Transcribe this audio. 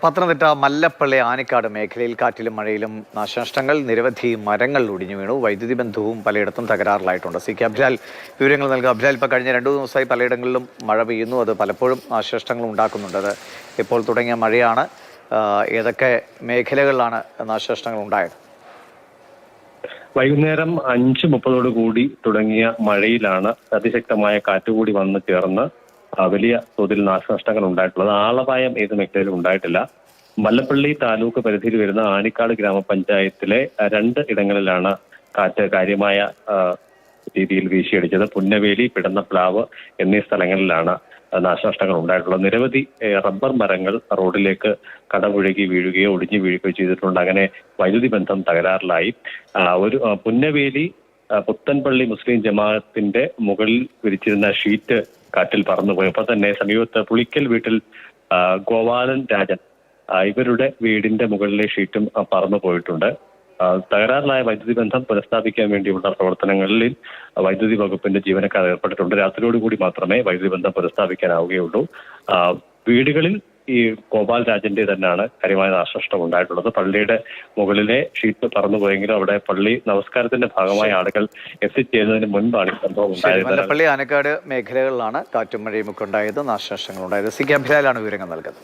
പത്തനംതിട്ട മല്ലപ്പള്ളി ആനിക്കാട് മേഖലയിൽ കാറ്റിലും മഴയിലും നാശനഷ്ടങ്ങൾ. നിരവധി മരങ്ങൾ ഒടിഞ്ഞു വീണു. വൈദ്യുതി ബന്ധവും പലയിടത്തും തകരാറിലായിട്ടുണ്ട്. സി കെ അബ്ജാൽ വിവരങ്ങൾ നൽകുക. അബ്ജാൽ, ഇപ്പോൾ കഴിഞ്ഞ 2 ദിവസമായി പലയിടങ്ങളിലും മഴ പെയ്യുന്നു. അത് പലപ്പോഴും നാശനഷ്ടങ്ങൾ ഉണ്ടാക്കുന്നുണ്ട്. അത് ഇപ്പോൾ തുടങ്ങിയ മഴയാണ്. ഏതൊക്കെ മേഖലകളിലാണ് നാശനഷ്ടങ്ങൾ ഉണ്ടായത്? വൈകുന്നേരം 5:30 കൂടി തുടങ്ങിയ മഴയിലാണ് അതിശക്തമായ കാറ്റുകൂടി വന്ന് ചേർന്ന് വലിയ തോതിൽ നാശനഷ്ടങ്ങൾ ഉണ്ടായിട്ടുള്ളത്. ആളപായം ഏത് മേഖലയിലും ഉണ്ടായിട്ടില്ല. മല്ലപ്പള്ളി താലൂക്ക് പരിധിയിൽ വരുന്ന ആനിക്കാട് ഗ്രാമപഞ്ചായത്തിലെ 2 ഇടങ്ങളിലാണ് കാറ്റ് കാര്യമായ രീതിയിൽ വീശിയടിച്ചത്. പുന്നവേലി, പിടന്നപ്ലാവ് എന്നീ സ്ഥലങ്ങളിലാണ് നാശനഷ്ടങ്ങൾ ഉണ്ടായിട്ടുള്ളത്. നിരവധി റബ്ബർ മരങ്ങൾ റോഡിലേക്ക് കടപുഴകി വീഴുകയോ ഒടിഞ്ഞു വീഴുകയോ ചെയ്തിട്ടുണ്ട്. അങ്ങനെ വൈദ്യുതി ബന്ധം തകരാറിലായി. ഒരു പുന്നവേലി പുത്തൻപള്ളി മുസ്ലിം ജമാഅത്തിന്റെ മുകളിൽ വിരിച്ചിരുന്ന ഷീറ്റ് കാറ്റിൽ പറന്നുപോയി. ഒപ്പം തന്നെ സമീപത്ത് പുളിക്കൽ വീട്ടിൽ ഗോപാലൻ രാജൻ ഇവരുടെ വീടിന്റെ മുകളിലെ ഷീറ്റും പറന്നു പോയിട്ടുണ്ട്. തകരാറിലായ വൈദ്യുതി ബന്ധം പുനഃസ്ഥാപിക്കാൻ വേണ്ടിയുള്ള പ്രവർത്തനങ്ങളിൽ വൈദ്യുതി വകുപ്പിന്റെ ജീവനക്കാർ ഏർപ്പെട്ടിട്ടുണ്ട്. രാത്രിയോടുകൂടി മാത്രമേ വൈദ്യുതി ബന്ധം പുനഃസ്ഥാപിക്കാനാവുകയുള്ളൂ. വീടുകളിൽ ഈ ഗോപാൽ രാജന്റെ തന്നെയാണ് കാര്യമായ നാശനഷ്ടം ഉണ്ടായിട്ടുള്ളത്. പള്ളിയുടെ മുകളിലെ ഷീറ്റ് പറന്നുപോയെങ്കിലും അവിടെ പള്ളി നമസ്കാരത്തിന്റെ ഭാഗമായ ആളുകൾ എത്തിച്ചേരുന്നതിന് മുൻപാണ് ഈ സംഭവം ഉണ്ടായത്. മല്ലപ്പള്ളി ആനക്കാട് മേഖലകളിലാണ് കാറ്റും മഴയും ഒക്കെ ഉണ്ടായത്, നാശനഷ്ടങ്ങൾ ഉണ്ടായത്. സി കെ അഭിലാലാണ് വിവരങ്ങൾ നൽകുന്നത്.